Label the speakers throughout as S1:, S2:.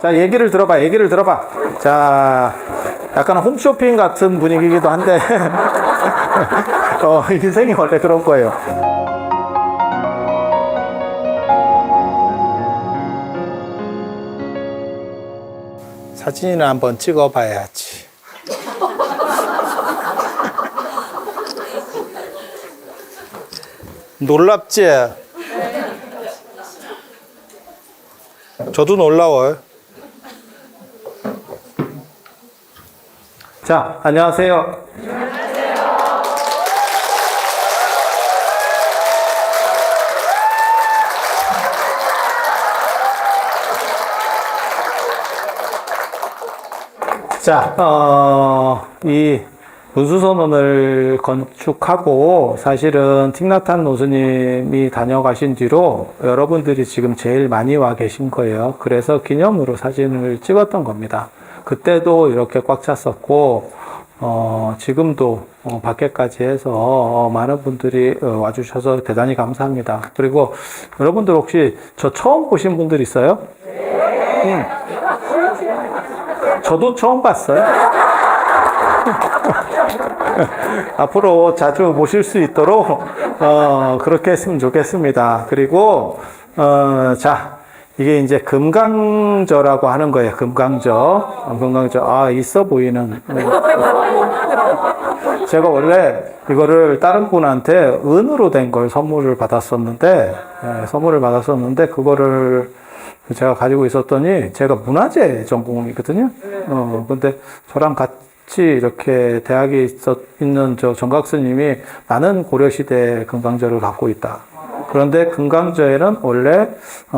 S1: 자, 얘기를 들어봐. 자, 약간 홈쇼핑 같은 분위기이기도 한데, 인생이 원래 그런 거예요. 사진이나 한번 찍어봐야지. 놀랍지? 저도 놀라워요. 자, 안녕하세요. 자, 이 문수선원을 건축하고 사실은 틱나탄 노스님이 다녀가신 뒤로 여러분들이 지금 제일 많이 와 계신 거예요. 그래서 기념으로 사진을 찍었던 겁니다. 그때도 이렇게 꽉 찼었고, 지금도 밖에까지 해서 많은 분들이 와주셔서 대단히 감사합니다. 그리고 여러분들 혹시 저 처음 보신 분들 있어요? 저도 처음 봤어요. 앞으로 자주 보실 수 있도록 그렇게 했으면 좋겠습니다. 그리고 자, 이게 이제 금강저라고 하는 거예요. 금강저. 아, 있어 보이는. 제가 원래 이거를 다른 분한테 은으로 된 걸 선물을 받았었는데 그거를 제가 가지고 있었더니, 제가 문화재 전공이거든요. 근데 저랑 같이 이렇게 대학에 있는 저 정각 스님이 나는 고려시대 금강저를 갖고 있다. 그런데 금강저에는 원래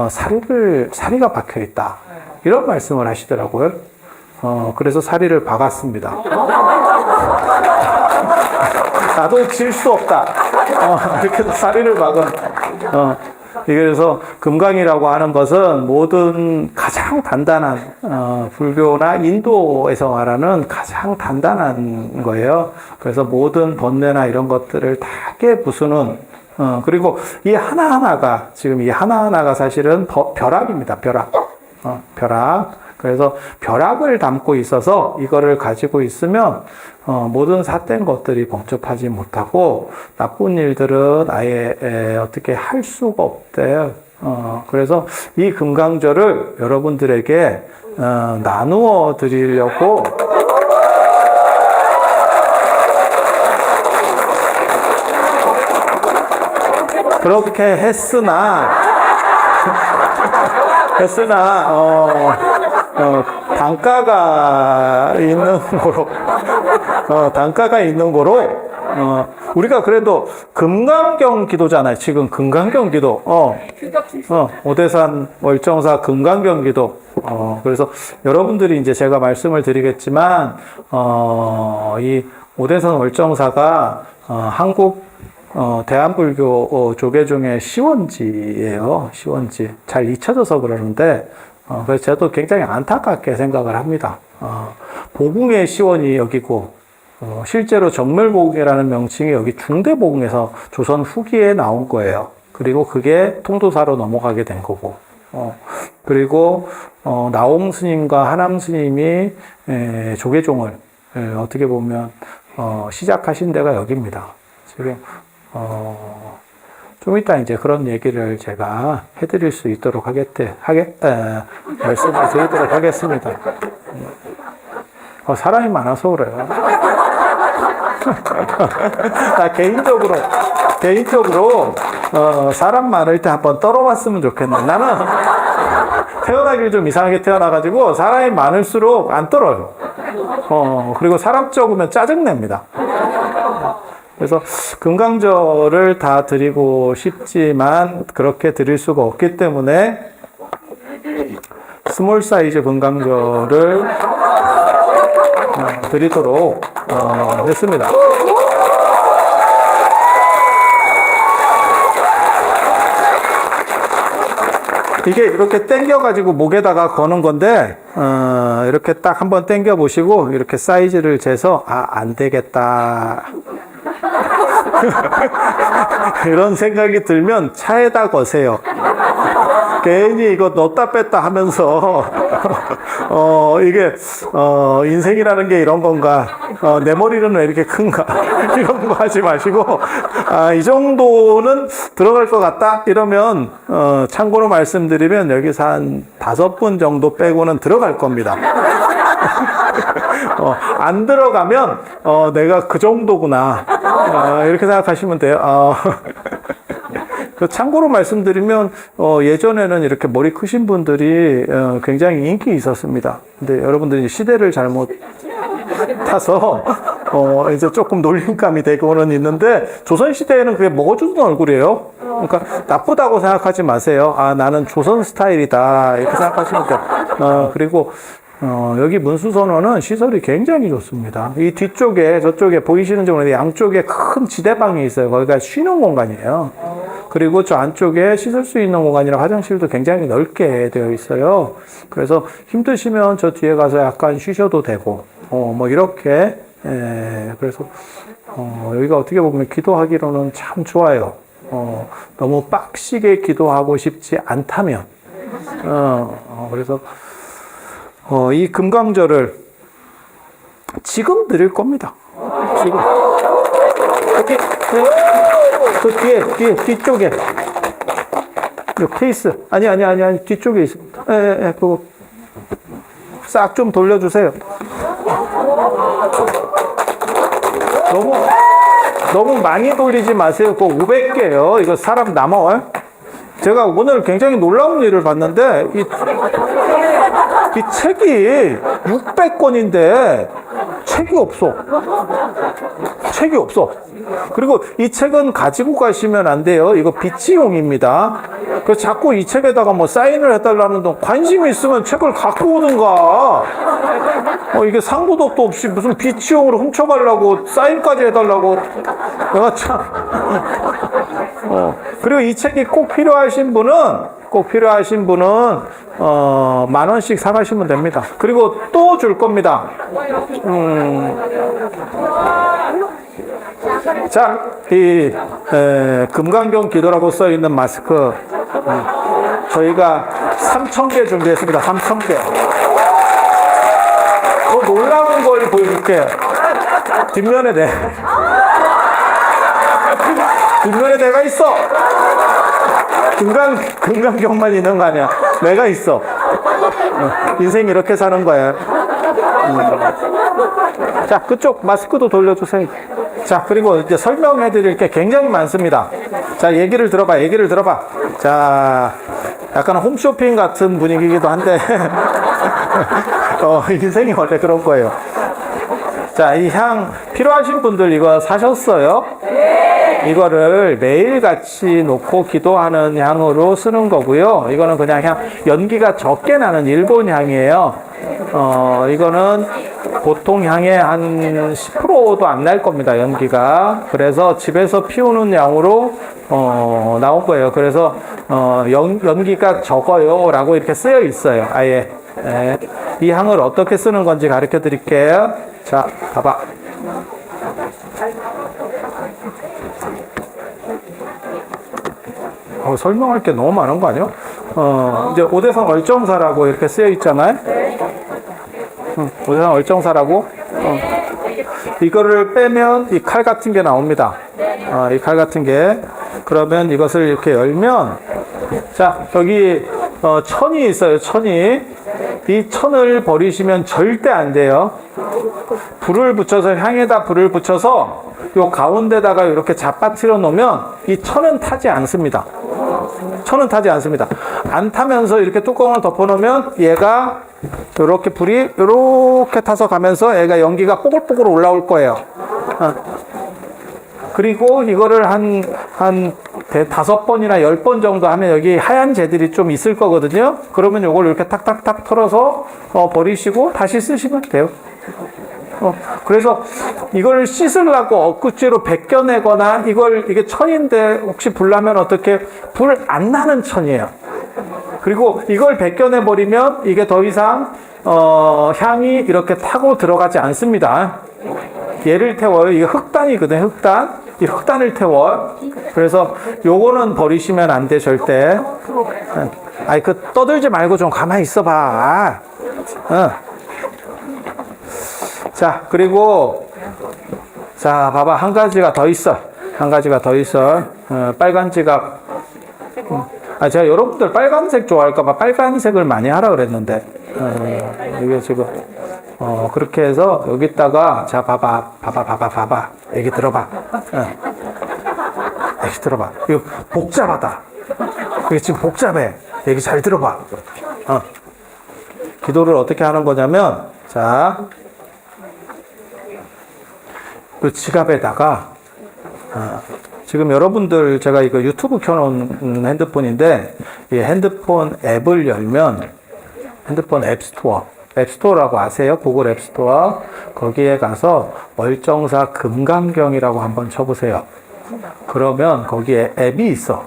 S1: 사리가 박혀 있다. 이런 말씀을 하시더라고요. 그래서 사리를 박았습니다. 나도 질 수 없다. 이렇게 해서 사리를 박은. 그래서 금강이라고 하는 것은 모든 가장 단단한 불교나 인도에서 말하는 가장 단단한 거예요. 그래서 모든 번뇌나 이런 것들을 다 깨부수는, 그리고 이 하나하나가 사실은 벼락입니다. 벼락. 그래서 벼락을 담고 있어서 이거를 가지고 있으면 모든 삿된 것들이 범접하지 못하고 나쁜 일들은 아예 어떻게 할 수가 없대요. 그래서 이 금강저를 여러분들에게 나누어 드리려고 그렇게 했으나 단가가 있는 거로, 우리가 그래도 금강경 기도잖아요. 지금 금강경 기도. 오대산 월정사 금강경 기도. 그래서 여러분들이 이제 제가 말씀을 드리겠지만, 이 오대산 월정사가, 한국 대한불교 조계 중에 시원지예요. 시원지. 잘 잊혀져서 그러는데, 그래서 저도 굉장히 안타깝게 생각을 합니다. 보궁의 시원이 여기고, 실제로 정멸보궁이라는 명칭이 여기 중대보궁에서 조선 후기에 나온 거예요. 그리고 그게 통도사로 넘어가게 된 거고, 그리고 나홍 스님과 하남 스님이 조계종을 어떻게 보면 시작하신 데가 여기입니다. 지금 좀 이따 이제 그런 얘기를 제가 해드릴 수 있도록 말씀을 드리도록 하겠습니다. 사람이 많아서 그래요. 개인적으로, 사람 많을 때 한번 떨어봤으면 좋겠네. 나는 태어나길 좀 이상하게 태어나가지고 사람이 많을수록 안 떨어요. 그리고 사람 적으면 짜증냅니다. 그래서 금강저를 다 드리고 싶지만 그렇게 드릴 수가 없기 때문에 스몰 사이즈 금강저를 드리도록 했습니다. 이게 이렇게 당겨가지고 목에다가 거는 건데, 이렇게 딱 한번 당겨 보시고 이렇게 사이즈를 재서 안 되겠다. 이런 생각이 들면 차에다 거세요. 괜히 이거 넣었다 뺐다 하면서, 이게, 인생이라는 게 이런 건가, 내 머리는 왜 이렇게 큰가, 이런 거 하지 마시고, 이 정도는 들어갈 것 같다? 이러면, 참고로 말씀드리면 여기서 한 5분 정도 빼고는 들어갈 겁니다. 안 들어가면, 내가 그 정도구나. 이렇게 생각하시면 돼요. 참고로 말씀드리면, 예전에는 이렇게 머리 크신 분들이 굉장히 인기 있었습니다. 근데 여러분들이 시대를 잘못 타서, 이제 조금 놀림감이 되고는 있는데, 조선시대에는 그게 먹어주는 얼굴이에요. 그러니까 나쁘다고 생각하지 마세요. 나는 조선 스타일이다. 이렇게 생각하시면 돼요. 그리고, 여기 문수선원은 시설이 굉장히 좋습니다. 이 뒤쪽에, 저쪽에 보이시는지 모르겠는데 양쪽에 큰 지대방이 있어요. 거기가 쉬는 공간이에요. 그리고 저 안쪽에 씻을 수 있는 공간이라 화장실도 굉장히 넓게 되어 있어요. 그래서 힘드시면 저 뒤에 가서 약간 쉬셔도 되고, 뭐 이렇게, 그래서, 여기가 어떻게 보면 기도하기로는 참 좋아요. 너무 빡시게 기도하고 싶지 않다면, 그래서, 이 금강절을 지금 드릴 겁니다. 지금. 여기, 그 뒤쪽에. 요 케이스. 아니, 뒤쪽에 있습니다. 그거. 싹 좀 돌려주세요. 너무 많이 돌리지 마세요. 그거 500개요. 이거 사람 남아요. 제가 오늘 굉장히 놀라운 일을 봤는데, 이 책이 600권인데, 책이 없어. 책이 없어. 그리고 이 책은 가지고 가시면 안 돼요. 이거 비치용입니다. 그래서 자꾸 이 책에다가 뭐 사인을 해달라는 동 관심이 있으면 책을 갖고 오는가. 이게 상부독도 없이 무슨 비치용으로 훔쳐가려고 사인까지 해달라고. 내가 참. 그리고 이 책이 꼭 필요하신 분은 10,000원씩 사가시면 됩니다. 그리고 또 줄 겁니다. 자, 이 금강경 기도라고 써 있는 마스크 저희가 3,000개 준비했습니다. 3,000개. 더 놀라운 걸 보여줄게요. 뒷면에 내가 있어. 금강경만 있는 거 아니야. 내가 있어. 인생 이렇게 사는 거야. 자, 그쪽 마스크도 돌려주세요. 자, 그리고 이제 설명해 드릴 게 굉장히 많습니다. 자, 얘기를 들어봐. 자, 약간 홈쇼핑 같은 분위기이기도 한데, 인생이 원래 그런 거예요. 자, 이 향 필요하신 분들 이거 사셨어요? 이거를 매일같이 놓고 기도하는 향으로 쓰는 거고요. 이거는 그냥 연기가 적게 나는 일본 향이에요. 이거는 보통 향의 한 10%도 안 날 겁니다, 연기가. 그래서 집에서 피우는 양으로, 나온 거예요. 그래서, 연기가 적어요. 라고 이렇게 쓰여 있어요. 아예. 이 향을 어떻게 쓰는 건지 가르쳐 드릴게요. 자, 봐봐. 설명할 게 너무 많은 거 아니야? 이제 오대성 얼정사라고 이렇게 쓰여 있잖아요. 오대성 얼정사라고. 이거를 빼면 이 칼 같은 게 나옵니다. 이 칼 같은 게. 그러면 이것을 이렇게 열면, 자, 여기, 천이 있어요, 천이. 이 천을 버리시면 절대 안 돼요. 불을 붙여서, 향에다 불을 붙여서, 요 가운데다가 이렇게 잡아뜨려 놓으면, 이 천은 타지 않습니다. 천은 타지 않습니다. 안 타면서 이렇게 뚜껑을 덮어 놓으면, 얘가, 요렇게 불이, 요렇게 타서 가면서, 얘가 연기가 뽀글뽀글 올라올 거예요. 그리고 이거를 한 5번이나 10번 정도 하면 여기 하얀 재들이 좀 있을 거거든요. 그러면 이걸 이렇게 탁탁탁 털어서 버리시고 다시 쓰시면 돼요. 그래서 이걸 씻으려고 엊그제로 벗겨내거나 이게 천인데 혹시 불 나면 어떻게 불 안 나는 천이에요. 그리고 이걸 벗겨내 버리면 이게 더 이상 향이 이렇게 타고 들어가지 않습니다. 얘를 태워요. 이게 흑단이거든요. 흑단. 이 흑단을 태워요. 그래서 요거는 버리시면 안 돼, 절대. 아이, 떠들지 말고 좀 가만히 있어봐. 자, 그리고, 자, 봐봐. 한 가지가 더 있어. 한 가지가 더 있어. 빨간 지갑. 제가 여러분들 빨간색 좋아할까봐 빨간색을 많이 하라 그랬는데, 이게 지금, 그렇게 해서 여기다가, 자, 봐봐. 얘기 들어봐. 얘기 들어봐. 이거 복잡하다. 이게 지금 복잡해. 얘기 잘 들어봐. 기도를 어떻게 하는 거냐면, 자, 그 지갑에다가, 지금 여러분들 제가 이거 유튜브 켜놓은 핸드폰인데, 이 핸드폰 앱을 열면, 핸드폰 앱스토어라고 아세요? 구글 앱스토어. 거기에 가서 월정사 금강경이라고 한번 쳐보세요. 그러면 거기에 앱이 있어.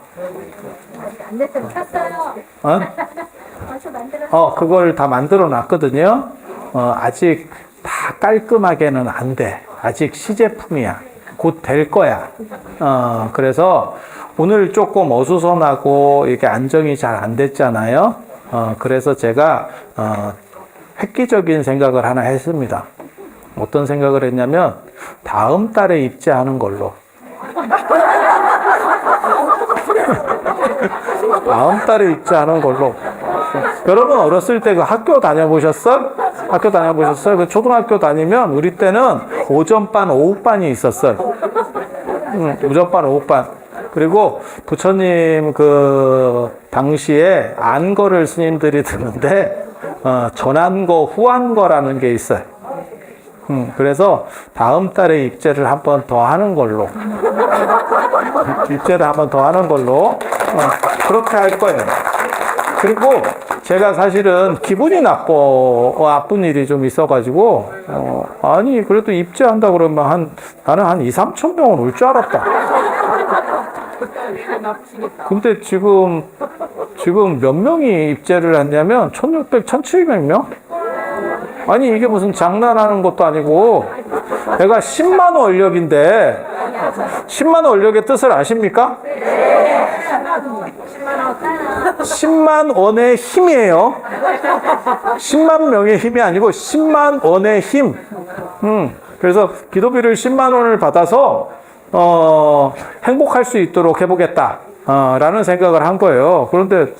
S2: 반대편 켰어요.
S1: 그걸 다 만들어 놨거든요. 아직 다 깔끔하게는 안 돼. 아직 시제품이야. 곧 될 거야. 그래서 오늘 조금 어수선하고 이게 안정이 잘 안 됐잖아요. 그래서 제가, 획기적인 생각을 하나 했습니다. 어떤 생각을 했냐면, 다음 달에 입제하는 걸로. 다음 달에 입제하는 걸로. 여러분 어렸을 때 그 학교 다녀보셨어? 학교 다녀보셨어요? 그 초등학교 다니면 우리 때는 오전반, 오후반이 있었어요. 오전반, 오후반. 그리고 부처님 그 당시에 안거를 스님들이 듣는데 전안거, 후안거라는 게 있어요. 그래서 다음 달에 입제를 한 번 더 하는 걸로. 입제를 한 번 더 하는 걸로. 그렇게 할 거예요. 그리고 제가 사실은 기분이 나쁜 일이 좀 있어가지고, 아니, 그래도 입제한다 그러면 나는 한 2, 3천 명은 올 줄 알았다. 근데 지금 몇 명이 입제를 했냐면 1600, 1700명? 아니, 이게 무슨 장난하는 것도 아니고, 내가 10만 원력인데, 10만 원력의 뜻을 아십니까? 10만 원의 힘이에요. 10만 명의 힘이 아니고 10만 원의 힘. 그래서 기도비를 10만 원을 받아서 행복할 수 있도록 해보겠다. 라는 생각을 한 거예요. 그런데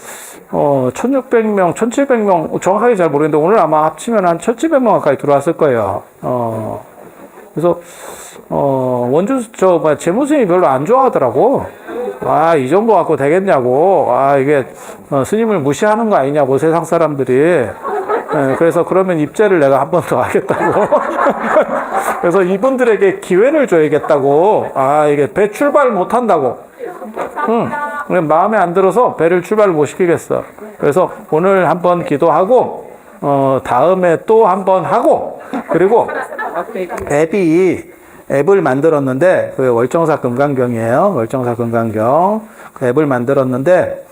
S1: 1600명, 1700명 정확하게 잘 모르겠는데 오늘 아마 합치면 한 1700명 가까이 들어왔을 거예요. 그래서 원주 재무스님이 별로 안 좋아하더라고. 이 정도 갖고 되겠냐고. 이게 스님을 무시하는 거 아니냐고 세상 사람들이. 그래서 그러면 입제를 내가 한 번 더 하겠다고. 그래서 이분들에게 기회를 줘야겠다고. 이게 배 출발 못 한다고. 마음에 안 들어서 배를 출발을 못 시키겠어. 그래서 오늘 한번 기도하고, 다음에 또 한번 하고, 그리고 앱을 만들었는데, 그 월정사 금강경이에요. 월정사 금강경. 그 앱을 만들었는데,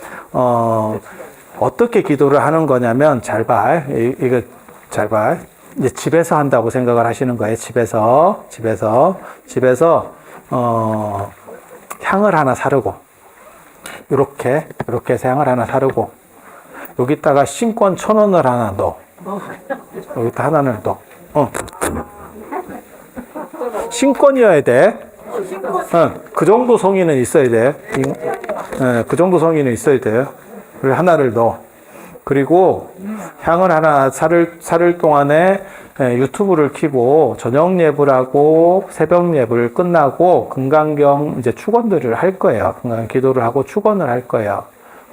S1: 어떻게 기도를 하는 거냐면, 잘 봐. 이거 잘 봐. 이제 집에서 한다고 생각을 하시는 거예요. 집에서, 향을 하나 사르고, 이렇게 해서 향을 하나 사르고, 여기다가 신권 1,000원을 하나 넣어. 여기다 하나를 넣어. 신권이어야 돼. 그 정도 성의는 있어야 돼. 그 정도 성의는 있어야 돼요. 그리고 하나를 넣어. 그리고 향을 하나 사를 동안에 유튜브를 켜고 저녁 예불 하고 새벽 예불 끝나고 금강경 이제 축원들을 할 거예요. 금강 기도를 하고 축원을 할 거예요.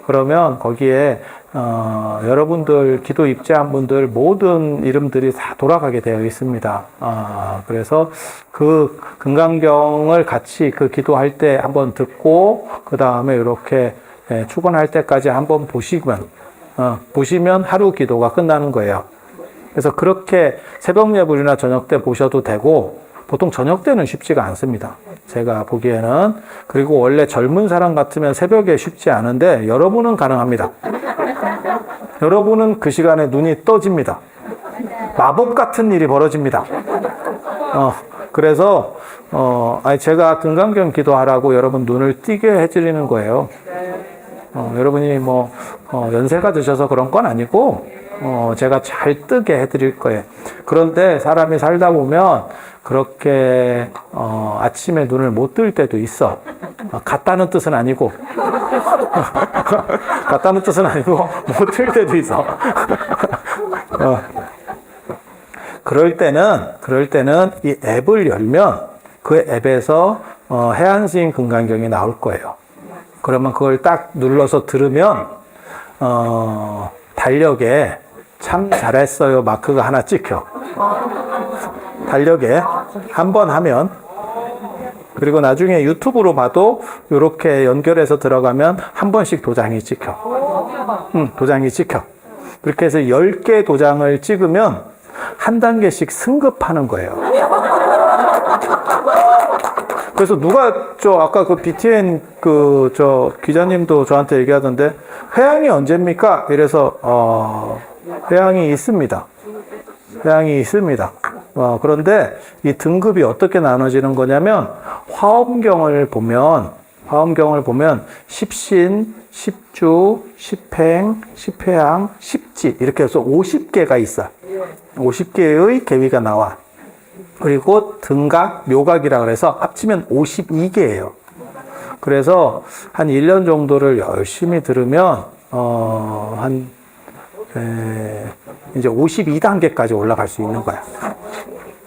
S1: 그러면 거기에 여러분들 기도 입제한 분들 모든 이름들이 다 돌아가게 되어 있습니다. 그래서 그 금강경을 같이 그 기도할 때 한번 듣고 그 다음에 이렇게 축원할 때까지 한번 보시면 하루 기도가 끝나는 거예요. 그래서 그렇게 새벽 예불이나 저녁 때 보셔도 되고 보통 저녁 때는 쉽지가 않습니다. 제가 보기에는. 그리고 원래 젊은 사람 같으면 새벽에 쉽지 않은데 여러분은 가능합니다. 여러분은 그 시간에 눈이 떠집니다. 마법 같은 일이 벌어집니다. 그래서 제가 금강경 기도하라고 여러분 눈을 띄게 해드리는 거예요. 여러분이 뭐, 연세가 드셔서 그런 건 아니고, 제가 잘 뜨게 해드릴 거예요. 그런데 사람이 살다 보면, 그렇게, 아침에 눈을 못 뜰 때도 있어. 같다는 뜻은 아니고, 같다는 뜻은 아니고, 못 뜰 때도 있어. 그럴 때는 이 앱을 열면, 그 앱에서, 해안스님 금강경이 나올 거예요. 그러면 그걸 딱 눌러서 들으면, 달력에 참 잘했어요 마크가 하나 찍혀. 달력에 한 번 하면, 그리고 나중에 유튜브로 봐도 이렇게 연결해서 들어가면 한 번씩 도장이 찍혀. 도장이 찍혀. 그렇게 해서 10개 도장을 찍으면 한 단계씩 승급하는 거예요. 그래서 누가 아까 그 BTN 기자님도 저한테 얘기하던데 회항이 언제입니까? 이래서 회항이 있습니다. 회항이 있습니다. 그런데 이 등급이 어떻게 나눠지는 거냐면 화엄경을 보면 십신, 십주, 십행, 십회항, 십지 이렇게 해서 50개가 있어. 50개의 계위가 나와. 그리고 등각, 묘각이라 그래서 합치면 52개예요. 그래서 한 1년 정도를 열심히 들으면 이제 52단계까지 올라갈 수 있는 거야.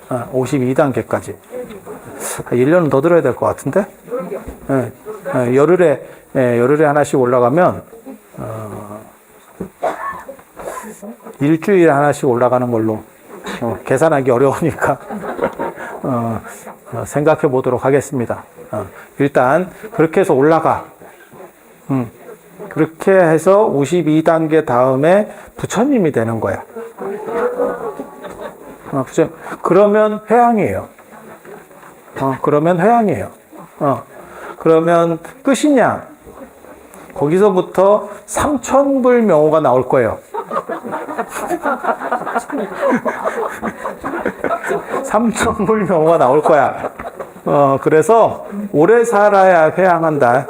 S1: 52단계까지. 1년은 더 들어야 될 것 같은데? 열흘에 하나씩 올라가면 일주일에 하나씩 올라가는 걸로 계산하기 어려우니까 생각해 보도록 하겠습니다. 일단 그렇게 해서 올라가. 그렇게 해서 52단계 다음에 부처님이 되는 거야. 그러면 회항이에요. 그러면 끝이냐? 거기서부터 삼천불 명호가 나올 거예요. 삼천불 명호가 나올 거야. 그래서 오래 살아야 회항한다.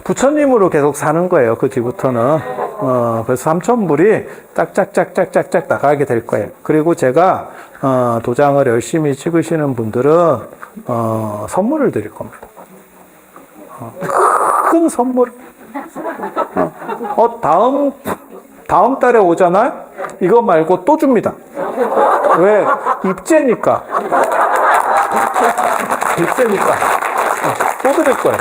S1: 부처님으로 계속 사는 거예요. 그 뒤부터는. 그래서 삼천불이 짝짝짝짝짝짝 나가게 될 거예요. 그리고 제가 도장을 열심히 찍으시는 분들은 선물을 드릴 겁니다. 큰 선물. 다음 달에 오잖아요? 이거 말고 또 줍니다. 왜? 입제니까. 또 드릴 거예요.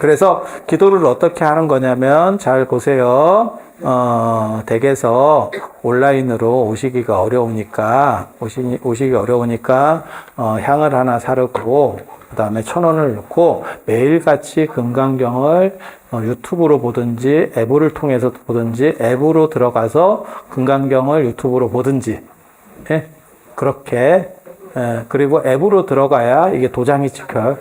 S1: 그래서 기도를 어떻게 하는 거냐면 잘 보세요. 댁에서 온라인으로 오시기가 어려우니까 향을 하나 사르고 그 다음에 1,000원을 넣고 매일같이 금강경을 유튜브로 보든지 앱을 통해서 보든지 앱으로 들어가서 금강경을 유튜브로 보든지 그렇게 그리고 앱으로 들어가야 이게 도장이 찍혀요.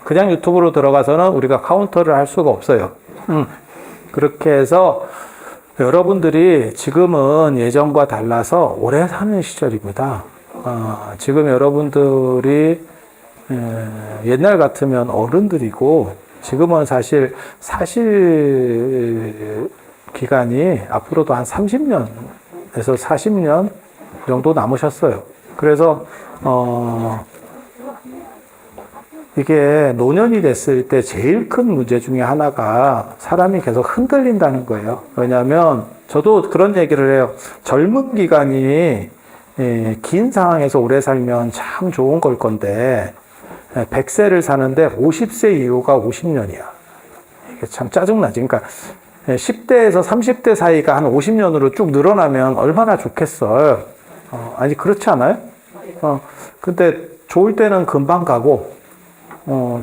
S1: 그냥 유튜브로 들어가서는 우리가 카운터를 할 수가 없어요. 그렇게 해서 여러분들이 지금은 예전과 달라서 오래 사는 시절입니다. 지금 여러분들이 옛날 같으면 어른들이고 지금은 사실 기간이 앞으로도 한 30년에서 40년 정도 남으셨어요. 그래서 이게 노년이 됐을 때 제일 큰 문제 중에 하나가 사람이 계속 흔들린다는 거예요. 왜냐하면 저도 그런 얘기를 해요. 젊은 기간이 긴 상황에서 오래 살면 참 좋은 걸 건데 100세를 사는데 50세 이후가 50년이야. 이게 참 짜증나지. 그러니까 10대에서 30대 사이가 한 50년으로 쭉 늘어나면 얼마나 좋겠어요. 아니 그렇지 않아요? 근데 좋을 때는 금방 가고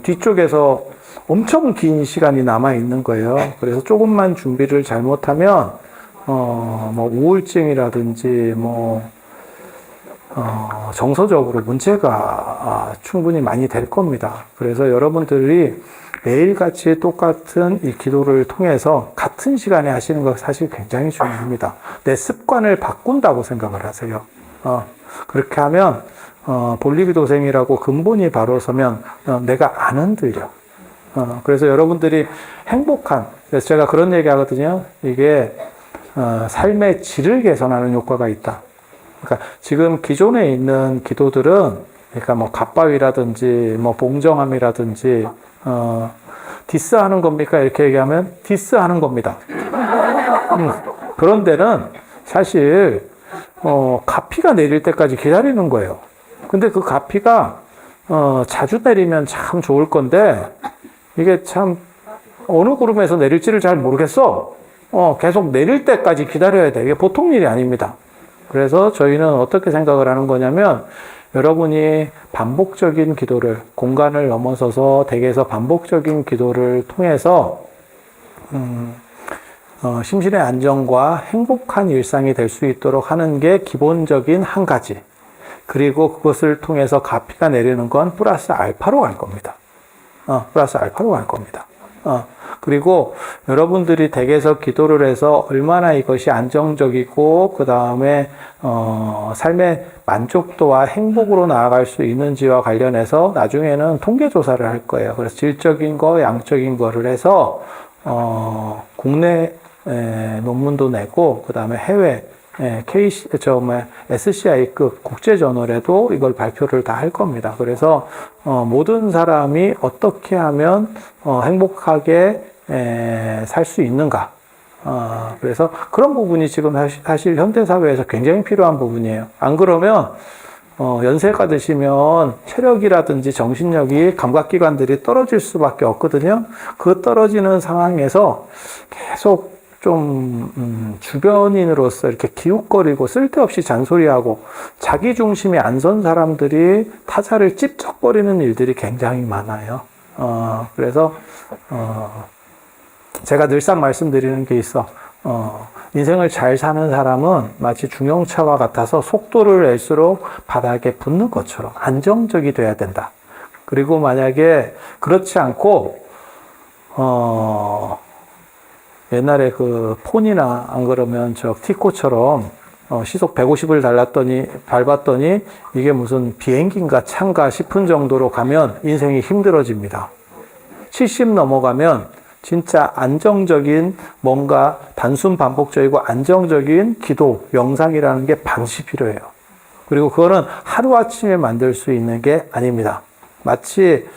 S1: 뒤쪽에서 엄청 긴 시간이 남아 있는 거예요. 그래서 조금만 준비를 잘못하면 뭐 우울증이라든지 정서적으로 문제가 충분히 많이 될 겁니다. 그래서 여러분들이 매일같이 똑같은 이 기도를 통해서 같은 시간에 하시는 거 사실 굉장히 중요합니다. 내 습관을 바꾼다고 생각을 하세요. 그렇게 하면 볼리비 도생이라고 근본이 바로 서면 내가 안 흔들려. 그래서 여러분들이 행복한, 그래서 제가 그런 얘기 하거든요. 이게 삶의 질을 개선하는 효과가 있다. 그러니까 지금 기존에 있는 기도들은, 그러니까 뭐 갑바위라든지 뭐 봉정함이라든지 디스하는 겁니까? 이렇게 얘기하면 디스하는 겁니다. 그런 데는 사실 가피가 내릴 때까지 기다리는 거예요. 근데 그 가피가 자주 내리면 참 좋을 건데 이게 참 어느 구름에서 내릴지를 잘 모르겠어. 계속 내릴 때까지 기다려야 돼. 이게 보통 일이 아닙니다. 그래서 저희는 어떻게 생각을 하는 거냐면 여러분이 반복적인 기도를, 공간을 넘어서서 댁에서 반복적인 기도를 통해서 심신의 안정과 행복한 일상이 될 수 있도록 하는 게 기본적인 한 가지. 그리고 그것을 통해서 가피가 내리는 건 플러스 알파로 갈 겁니다. 플러스 알파로 갈 겁니다. 그리고 여러분들이 댁에서 기도를 해서 얼마나 이것이 안정적이고 그 다음에 삶의 만족도와 행복으로 나아갈 수 있는지와 관련해서 나중에는 통계 조사를 할 거예요. 그래서 질적인 거, 양적인 거를 해서 국내 논문도 내고 그 다음에 해외 SCI급 국제저널에도 이걸 발표를 다 할 겁니다. 그래서 모든 사람이 어떻게 하면 행복하게 살 수 있는가. 그래서 그런 부분이 지금 사실 현대사회에서 굉장히 필요한 부분이에요. 안 그러면 연세가 드시면 체력이라든지 정신력이 감각기관들이 떨어질 수밖에 없거든요. 그 떨어지는 상황에서 계속 좀 주변인으로서 이렇게 기웃거리고 쓸데없이 잔소리하고 자기 중심이 안 선 사람들이 타자를 찝쩍거리는 일들이 굉장히 많아요. 그래서 제가 늘상 말씀드리는 게 있어. 인생을 잘 사는 사람은 마치 중형차와 같아서 속도를 낼수록 바닥에 붙는 것처럼 안정적이 돼야 된다. 그리고 만약에 그렇지 않고 옛날에 그 폰이나 안 그러면 저 티코처럼 시속 150을 밟았더니 이게 무슨 비행기인가 차인가 싶은 정도로 가면 인생이 힘들어집니다. 70 넘어가면 진짜 안정적인 뭔가 단순 반복적이고 안정적인 기도, 명상이라는 게 반드시 필요해요. 그리고 그거는 하루아침에 만들 수 있는 게 아닙니다. 마치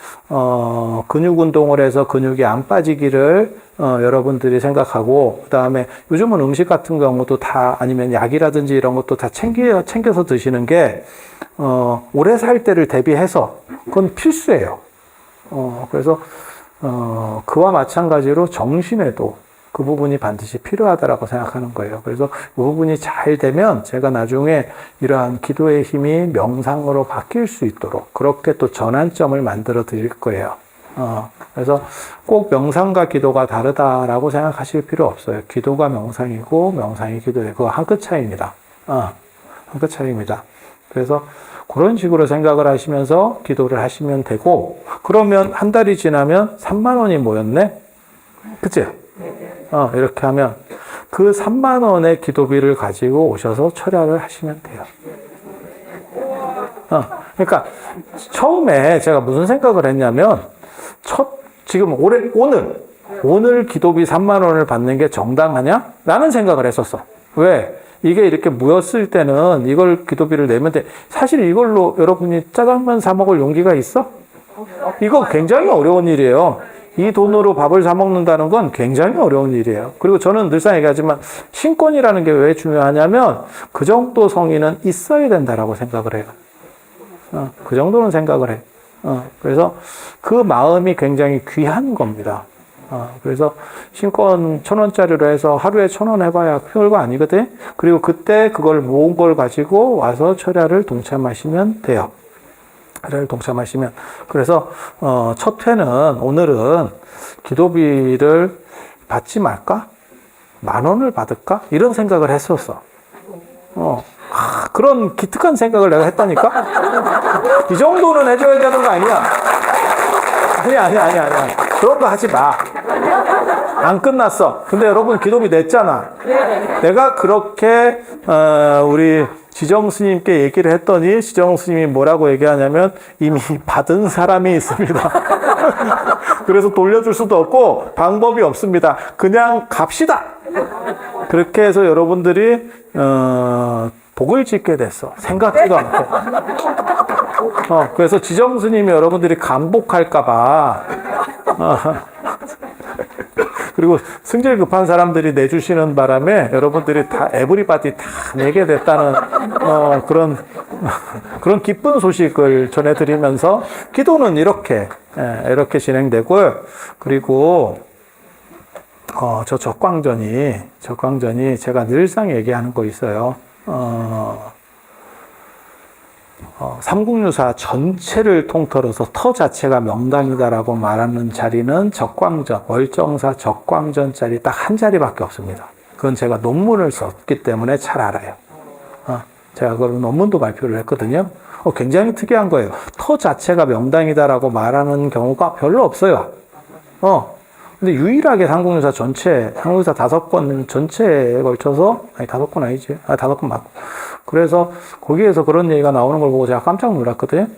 S1: 근육 운동을 해서 근육이 안 빠지기를 여러분들이 생각하고 그 다음에 요즘은 음식 같은 경우도 다 아니면 약이라든지 이런 것도 다 챙겨서 드시는 게 오래 살 때를 대비해서 그건 필수예요. 그래서 그와 마찬가지로 정신에도 그 부분이 반드시 필요하다라고 생각하는 거예요. 그래서 그 부분이 잘 되면 제가 나중에 이러한 기도의 힘이 명상으로 바뀔 수 있도록 그렇게 또 전환점을 만들어 드릴 거예요. 그래서 꼭 명상과 기도가 다르다라고 생각하실 필요 없어요. 기도가 명상이고 명상이 기도예요. 그거 한 끗 차이입니다. 한 끗 차이입니다. 그래서 그런 식으로 생각을 하시면서 기도를 하시면 되고 그러면 한 달이 지나면 3만 원이 모였네? 그치? 이렇게 하면 그 3만 원의 기도비를 가지고 오셔서 철야를 하시면 돼요. 그러니까 처음에 제가 무슨 생각을 했냐면 지금 오늘 기도비 3만 원을 받는 게 정당하냐? 라는 생각을 했었어. 왜? 이게 이렇게 모였을 때는 이걸 기도비를 내면 돼. 사실 이걸로 여러분이 짜장면 사 먹을 용기가 있어? 이거 굉장히 어려운 일이에요. 이 돈으로 밥을 사 먹는다는 건 굉장히 어려운 일이에요. 그리고 저는 늘상 얘기하지만 신권이라는 게 왜 중요하냐면 그 정도 성의는 있어야 된다라고 생각을 해요. 그 정도는 생각을 해. 그래서 그 마음이 굉장히 귀한 겁니다. 그래서 신권 1,000원짜리로 해서 하루에 1,000원 해봐야 별거 아니거든. 그리고 그때 그걸 모은 걸 가지고 와서 철야를 동참하시면 돼요. 철야를 동참하시면. 그래서 첫 회는 오늘은 기도비를 받지 말까? 10,000원을 받을까? 이런 생각을 했었어. 그런 기특한 생각을 내가 했다니까? 이 정도는 해줘야 되는 거 아니야? 아니야. 그런 거 하지 마. 안 끝났어. 근데 여러분 기도비 냈잖아. 내가 그렇게 우리 지정 스님께 얘기를 했더니 지정 스님이 뭐라고 얘기하냐면 이미 받은 사람이 있습니다. 그래서 돌려줄 수도 없고 방법이 없습니다. 그냥 갑시다. 그렇게 해서 여러분들이 복을 짓게 됐어. 생각지도 않고. 그래서 지정 스님이 여러분들이 강복할까봐 그리고 승질 급한 사람들이 내주시는 바람에 여러분들이 다 에브리바디 다 내게 됐다는 그런 기쁜 소식을 전해드리면서 기도는 이렇게 진행되고요. 그리고 저 적광전이 제가 늘상 얘기하는 거 있어요. 삼국유사 전체를 통틀어서 터 자체가 명당이다라고 말하는 자리는 적광전, 월정사 적광전 자리 딱 한 자리밖에 없습니다. 그건 제가 논문을 썼기 때문에 잘 알아요. 제가 그런 논문도 발표를 했거든요. 굉장히 특이한 거예요. 터 자체가 명당이다라고 말하는 경우가 별로 없어요. 근데 유일하게 삼국유사 5권 전체에 걸쳐서, 아니, 5권 아니지. 5권 맞고. 그래서 거기에서 그런 얘기가 나오는 걸 보고 제가 깜짝 놀랐거든요.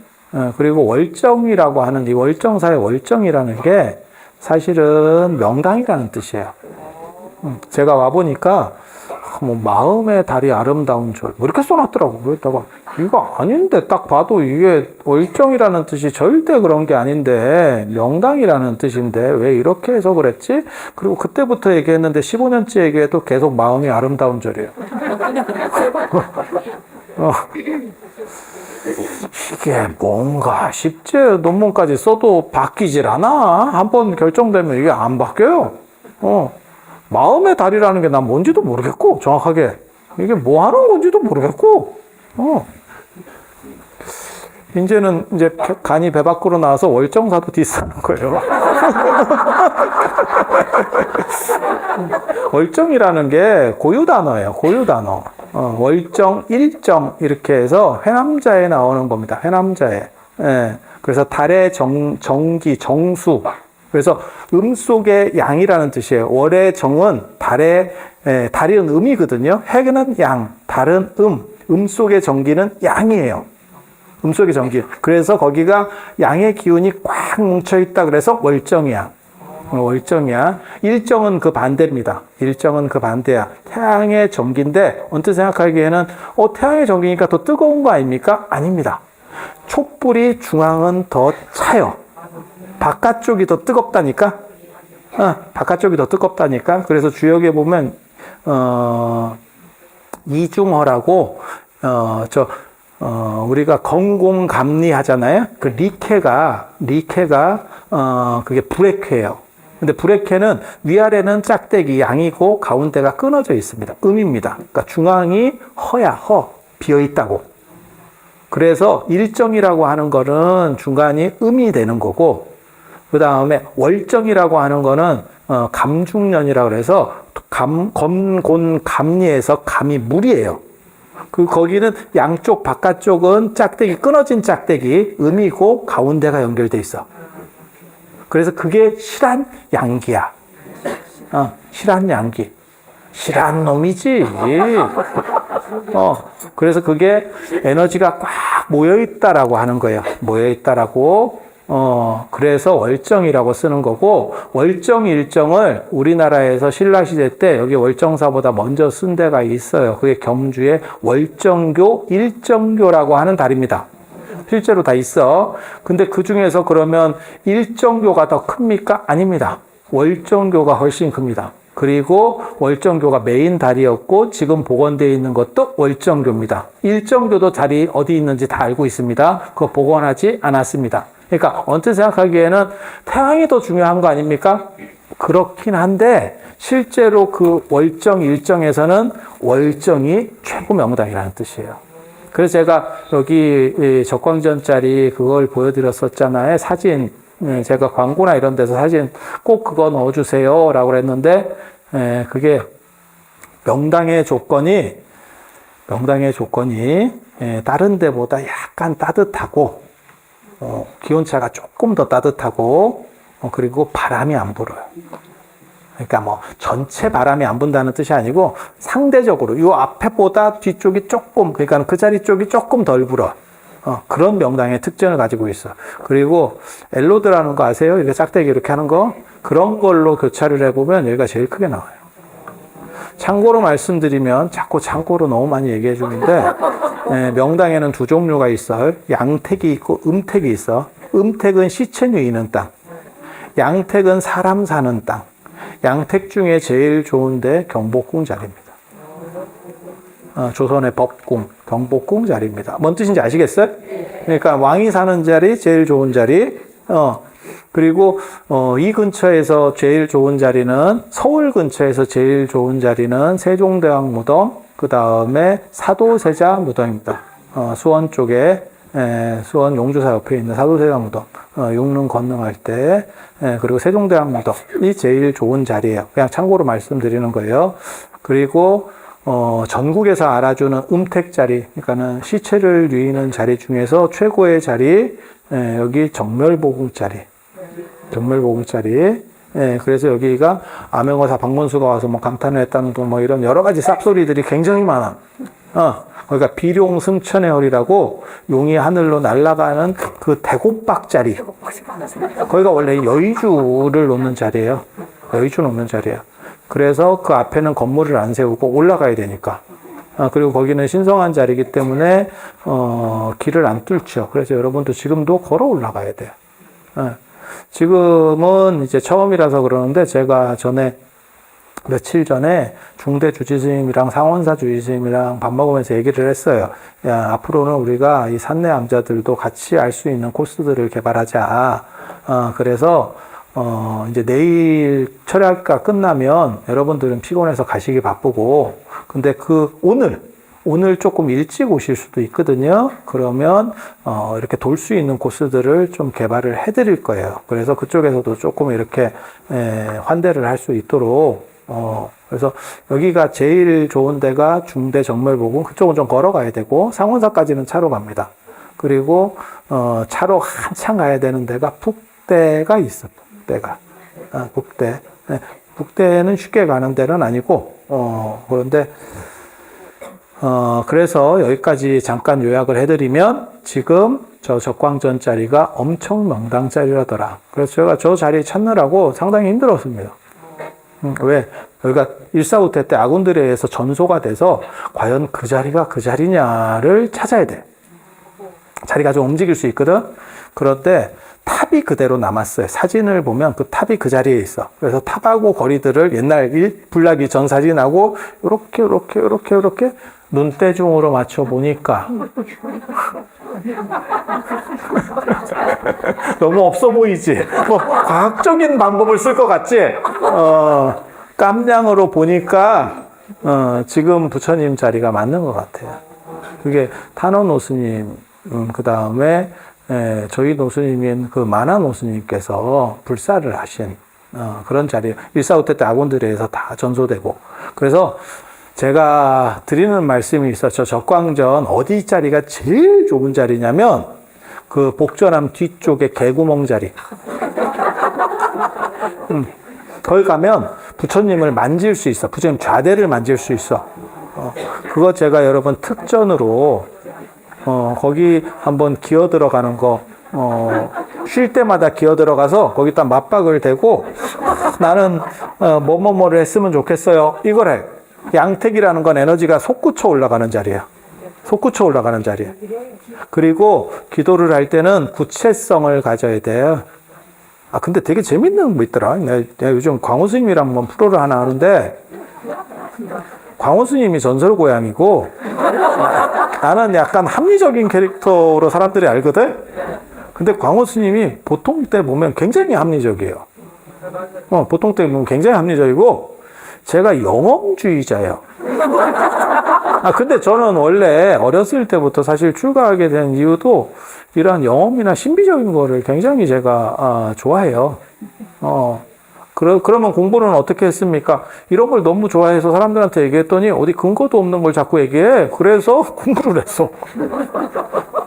S1: 그리고 월정이라고 하는 이 월정사의 월정이라는 게 사실은 명당이라는 뜻이에요. 제가 와보니까 마음의 달이 아름다운 절 뭐 이렇게 써놨더라고. 그랬다가 이거 아닌데 딱 봐도 이게 월정이라는 뜻이 절대 그런 게 아닌데 명당이라는 뜻인데 왜 이렇게 해서 그랬지? 그리고 그때부터 얘기했는데 15년째 얘기해도 계속 마음이 아름다운 절이에요. 이게 뭔가 십제 논문까지 써도 바뀌질 않아. 한번 결정되면 이게 안 바뀌어요. 마음의 달이라는 게 난 뭔지도 모르겠고, 정확하게. 이게 뭐 하는 건지도 모르겠고, 이제는 이제 간이 배 밖으로 나와서 월정사도 디스하는 거예요. 월정이라는 게 고유단어예요, 고유단어. 월정, 일정, 이렇게 해서 회남자에 나오는 겁니다, 회남자에. 예. 그래서 달의 정기, 정수. 그래서 속의 양이라는 뜻이에요. 월의 정은 달은 음이거든요. 해는 양, 달은 속의 정기는 양이에요. 속의 정기. 그래서 거기가 양의 기운이 꽉 뭉쳐있다. 그래서 월정이야. 월정이야. 일정은 그 반대입니다. 일정은 그 반대야. 태양의 정기인데 언뜻 생각하기에는 태양의 정기니까 더 뜨거운 거 아닙니까? 아닙니다. 촛불이 중앙은 더 차요. 바깥쪽이 더 뜨겁다니까? 바깥쪽이 더 뜨겁다니까? 그래서 주역에 보면, 이중허라고, 우리가 건공감리 하잖아요? 그 리케가, 그게 불액회예요. 근데 불액회는 위아래는 짝대기 양이고 가운데가 끊어져 있습니다. 음입니다. 그러니까 중앙이 비어있다고. 그래서 일정이라고 하는 거는 중간이 음이 되는 거고, 그 다음에 월정이라고 하는 거는 감중년이라고 그래서 감리에서 감이 물이에요. 거기는 양쪽 바깥쪽은 짝대기, 끊어진 짝대기, 음이고 가운데가 연결돼 있어. 그래서 그게 실한 양기야. 실한 양기. 실한 놈이지. 그래서 그게 에너지가 꽉 모여있다라고 하는 거예요. 모여있다라고. 그래서 월정이라고 쓰는 거고, 월정 일정을 우리나라에서 신라시대 때 여기 월정사보다 먼저 쓴 데가 있어요. 그게 겸주의 월정교, 일정교라고 하는 달입니다. 실제로 다 있어. 근데 그 중에서 그러면 일정교가 더 큽니까? 아닙니다. 월정교가 훨씬 큽니다. 그리고 월정교가 메인 달이었고 지금 복원되어 있는 것도 월정교입니다. 일정교도 달이 어디 있는지 다 알고 있습니다. 그거 복원하지 않았습니다. 그러니까 언뜻 생각하기에는 태양이 더 중요한 거 아닙니까? 그렇긴 한데 실제로 그 월정 일정에서는 월정이 최고 명당이라는 뜻이에요. 그래서 제가 여기 적광전짜리 그걸 보여드렸었잖아요. 사진. 제가 광고나 이런 데서 사진 꼭 그거 넣어주세요 라고 그랬는데, 그게 명당의 조건이 다른 데보다 약간 따뜻하고, 기온차가 조금 더 따뜻하고, 그리고 바람이 안 불어요. 그러니까 뭐 전체 바람이 안 분다는 뜻이 아니고 상대적으로 요 앞에보다 뒤쪽이 조금, 그러니까 그 자리 쪽이 조금 덜 불어. 그런 명당의 특징을 가지고 있어. 그리고 엘로드라는 거 아세요? 이렇게 짝대기 이렇게 하는 거? 그런 걸로 교차를 해보면 여기가 제일 크게 나와요. 참고로 말씀드리면 자꾸 참고로 너무 많이 얘기해 주는데 명당에는 두 종류가 있어요. 양택이 있고 음택이 있어. 음택은 시체 누이는 땅. 양택은 사람 사는 땅. 양택 중에 제일 좋은데 경복궁 자리입니다. 조선의 법궁, 경복궁 자리입니다. 뭔 뜻인지 아시겠어요? 그러니까 왕이 사는 자리, 제일 좋은 자리. 그리고 이 근처에서 제일 좋은 자리는, 서울 근처에서 제일 좋은 자리는 세종대왕 무덤, 그 다음에 사도세자 무덤입니다. 수원 쪽에, 수원 용주사 옆에 있는 사도세자 무덤, 육릉 건너갈 때, 그리고 세종대왕 무덤이 제일 좋은 자리예요. 그냥 참고로 말씀드리는 거예요. 그리고 전국에서 알아주는 음택 자리, 그러니까는 시체를 누이는 자리 중에서 최고의 자리, 여기 정멸보궁 자리. 정멸보궁 자리. 그래서 여기가 암행어사 박문수가 와서 뭐 감탄을 했다는 둥 뭐 이런 여러 가지 쌉소리들이 굉장히 많아. 그러니까 비룡 승천의 허리라고 용이 하늘로 날아가는 그 대곡박 자리. 거기가 원래 여의주를 놓는 자리예요. 여의주 놓는 자리예요. 그래서 그 앞에는 건물을 안 세우고 올라가야 되니까. 그리고 거기는 신성한 자리이기 때문에 길을 안 뚫죠. 그래서 여러분도 지금도 걸어 올라가야 돼요. 지금은 이제 처음이라서 그러는데 제가 며칠 전에 중대 주지스님이랑 상원사 주지스님이랑 밥 먹으면서 얘기를 했어요. 야, 앞으로는 우리가 이 산내 암자들도 같이 알 수 있는 코스들을 개발하자. 그래서 이제 내일 철야가 끝나면 여러분들은 피곤해서 가시기 바쁘고, 근데 오늘 조금 일찍 오실 수도 있거든요. 그러면 이렇게 돌 수 있는 코스들을 좀 개발을 해드릴 거예요. 그래서 그쪽에서도 조금 이렇게 환대를 할 수 있도록. 그래서 여기가 제일 좋은 데가 중대 정멸보궁, 그쪽은 좀 걸어가야 되고 상원사까지는 차로 갑니다. 그리고 차로 한참 가야 되는 데가 북대가 있어. 북대. 북대는 쉽게 가는 데는 아니고 그런데 그래서 여기까지 잠깐 요약을 해드리면 지금 저 적광전 자리가 엄청 명당 자리라더라. 그래서 제가 저 자리 찾느라고 상당히 힘들었습니다. 왜? 여기가 일사후퇴 때 아군들에 의해서 전소가 돼서 과연 그 자리가 그 자리냐를 찾아야 돼. 자리가 좀 움직일 수 있거든? 그런데 탑이 그대로 남았어요. 사진을 보면 그 탑이 그 자리에 있어. 그래서 탑하고 거리들을 옛날 불나기 전 사진하고 요렇게 눈대중으로 맞춰 보니까 너무 없어 보이지? 뭐 과학적인 방법을 쓸 것 같지? 깜냥으로 보니까 지금 부처님 자리가 맞는 것 같아요. 그게 탄원 노스님, 그 다음에 저희 노스님인 그 만화 노스님께서 불사를 하신 그런 자리예요. 일사후퇴 때 아군들에 의해서 다 전소되고. 그래서 제가 드리는 말씀이 있어. 저 적광전 어디 자리가 제일 좋은 자리냐면 그 복전함 뒤쪽에 개구멍 자리. 거기 가면 부처님을 만질 수 있어. 부처님 좌대를 만질 수 있어. 그거 제가 여러분 특전으로 거기 한번 기어 들어가는 거, 쉴 때마다 기어 들어가서 거기다 맞박을 대고 나는 뭐뭐뭐를 했으면 좋겠어요. 이걸 해. 양택이라는 건 에너지가 솟구쳐 올라가는 자리야. 솟구쳐 올라가는 자리야. 그리고 기도를 할 때는 구체성을 가져야 돼요. 근데 되게 재밌는 거 있더라. 내가 요즘 광호 스님이랑 한번 프로를 하나 하는데, 광호 스님이 전설 고양이고, 나는 약간 합리적인 캐릭터로 사람들이 알거든? 근데 광호 스님이 보통 때 보면 굉장히 합리적이에요. 보통 때 보면 굉장히 합리적이고, 제가 영험주의자예요. 근데 저는 원래 어렸을 때부터 사실 출가하게 된 이유도 이런 영험이나 신비적인 거를 굉장히 제가 좋아해요. 그러면 공부는 어떻게 했습니까? 이런 걸 너무 좋아해서 사람들한테 얘기했더니 어디 근거도 없는 걸 자꾸 얘기해. 그래서 공부를 했어.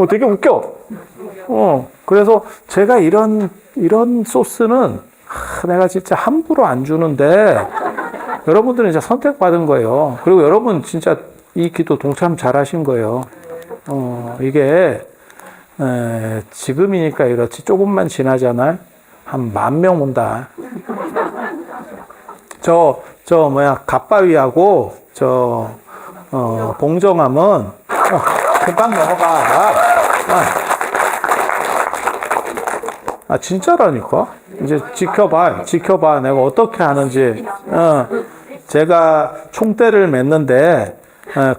S1: 되게 웃겨. 그래서 제가 이런 소스는 내가 진짜 함부로 안 주는데 여러분들은 진짜 선택받은 거예요. 그리고 여러분 진짜 이 기도 동참 잘 하신 거예요. 이게 지금이니까 이렇지 조금만 지나잖아요. 한 10,000명 온다. 갓바위하고 봉정함은 금방 넘어가. 진짜라니까. 이제 지켜봐. 내가 어떻게 하는지. 제가 총대를 맸는데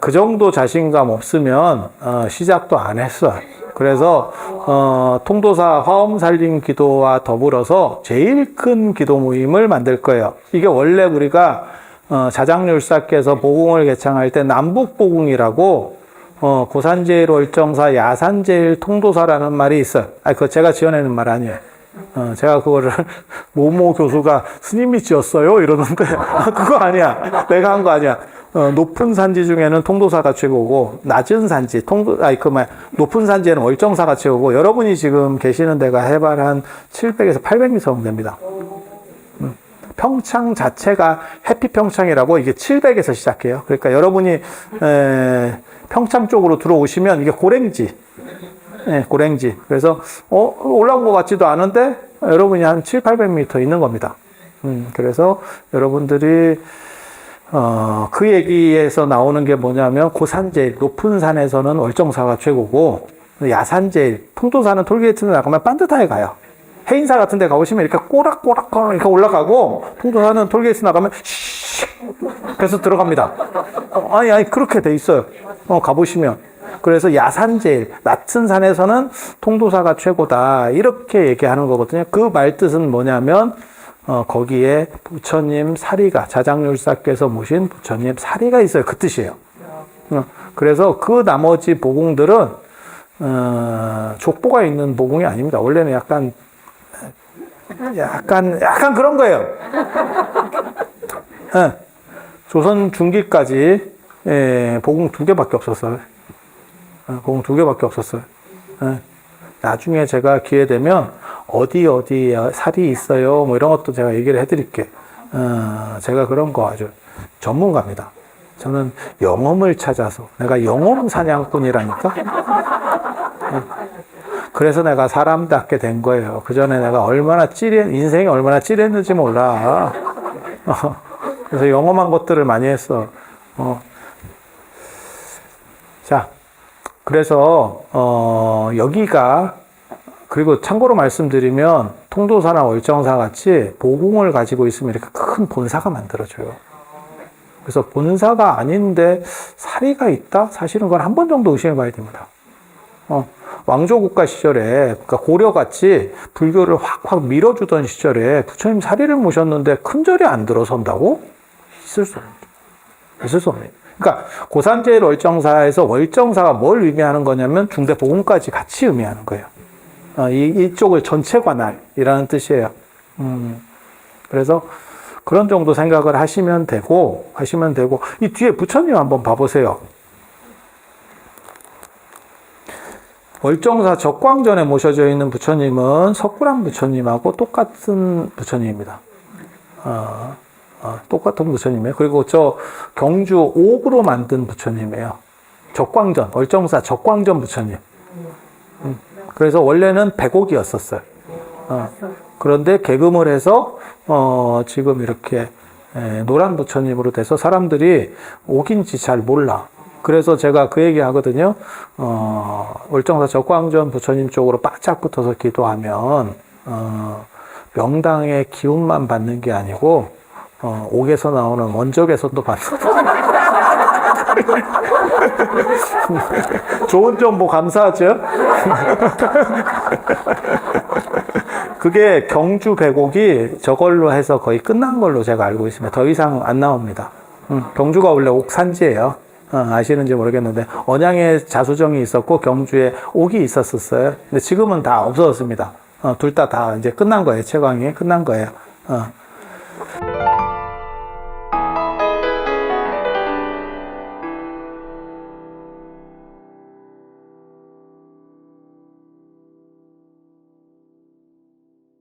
S1: 그 정도 자신감 없으면 시작도 안 했어요. 그래서 통도사 화엄 살림 기도와 더불어서 제일 큰 기도 모임을 만들 거예요. 이게 원래 우리가 자장율사께서 보궁을 개창할 때 남북보궁이라고 고산제일 월정사 야산제일 통도사라는 말이 있어요. 그거 제가 지어내는 말 아니에요. 제가 그거를 모모 교수가 스님이 지었어요 이러는데 그거 아니야. 내가 한 거 아니야. 높은 산지 중에는 통도사가 최고고 낮은 산지 높은 산지에는 월정사가 최고고 여러분이 지금 계시는 데가 해발 한 700에서 800m 정도 됩니다. 평창 자체가 해피평창이라고 이게 700에서 시작해요. 그러니까 여러분이 평창 쪽으로 들어오시면 이게 고랭지. 고랭지. 그래서 올라온 것 같지도 않은데 여러분이 한 700-800m 있는 겁니다. 그래서 여러분들이 그 얘기에서 나오는 게 뭐냐면 고산제일 높은 산에서는 월정사가 최고고 야산제일 통도사는 톨게이트에 나가면 반듯하게 가요. 해인사 같은 데 가보시면 이렇게 꼬락꼬락 이렇게 올라가고 통도사는 톨게이트 나가면 씩 해서 들어갑니다. 아니 그렇게 돼 있어요. 가보시면. 그래서 야산제일 낮은 산에서는 통도사가 최고다 이렇게 얘기하는 거거든요. 그 말뜻은 뭐냐면 거기에 부처님 사리가 자장율사께서 모신 부처님 사리가 있어요. 그 뜻이에요. 그래서 그 나머지 보궁들은 족보가 있는 보궁이 아닙니다. 원래는 약간 그런 거예요. 조선 중기까지 보궁 2개밖에 없었어요. 보궁 2개밖에 없었어요. 나중에 제가 기회 되면 어디 살이 있어요 뭐 이런 것도 제가 얘기를 해드릴게요. 제가 그런 거 아주 전문가입니다. 저는 영험을 찾아서 내가 영험 사냥꾼이라니까. 그래서 내가 사람답게 된 거예요. 그 전에 내가 인생이 얼마나 찌렸는지 몰라. 그래서 영험한 것들을 많이 했어. 자, 그래서 여기가 그리고 참고로 말씀드리면 통도사나 월정사 같이 보궁을 가지고 있으면 이렇게 큰 본사가 만들어져요. 그래서 본사가 아닌데 사리가 있다? 사실은 그건 한 번 정도 의심해 봐야 됩니다. 왕조국가 시절에, 그러니까 고려같이 불교를 확 밀어주던 시절에 부처님 사리를 모셨는데 큰절이 안 들어선다고? 있을 수 없네요. 그러니까 고산제일 월정사에서 월정사가 뭘 의미하는 거냐면 중대 보궁까지 같이 의미하는 거예요. 이쪽을 전체 관할이라는 뜻이에요. 그래서 그런 정도 생각을 하시면 되고, 이 뒤에 부처님 한번 봐보세요. 월정사 적광전에 모셔져 있는 부처님은 석굴암 부처님하고 똑같은 부처님입니다. 똑같은 부처님이에요. 그리고 저 경주 옥으로 만든 부처님이에요. 적광전, 월정사 적광전 부처님. 그래서 원래는 백옥이었었어요. 그런데 개금을 해서 지금 이렇게 노란 부처님으로 돼서 사람들이 옥인지 잘 몰라. 그래서 제가 그 얘기 하거든요. 월정사 적광전 부처님 쪽으로 바짝 붙어서 기도하면 명당의 기운만 받는 게 아니고 옥에서 나오는 원적에서도 받는. 좋은 정보 감사하죠? 그게 경주 백옥이 저걸로 해서 거의 끝난 걸로 제가 알고 있습니다. 더 이상 안 나옵니다. 경주가 원래 옥산지예요. 아시는지 모르겠는데 언양에 자수정이 있었고 경주에 옥이 있었어요. 근데 지금은 다 없어졌습니다. 둘 다 이제 끝난 거예요. 채광이 끝난 거예요.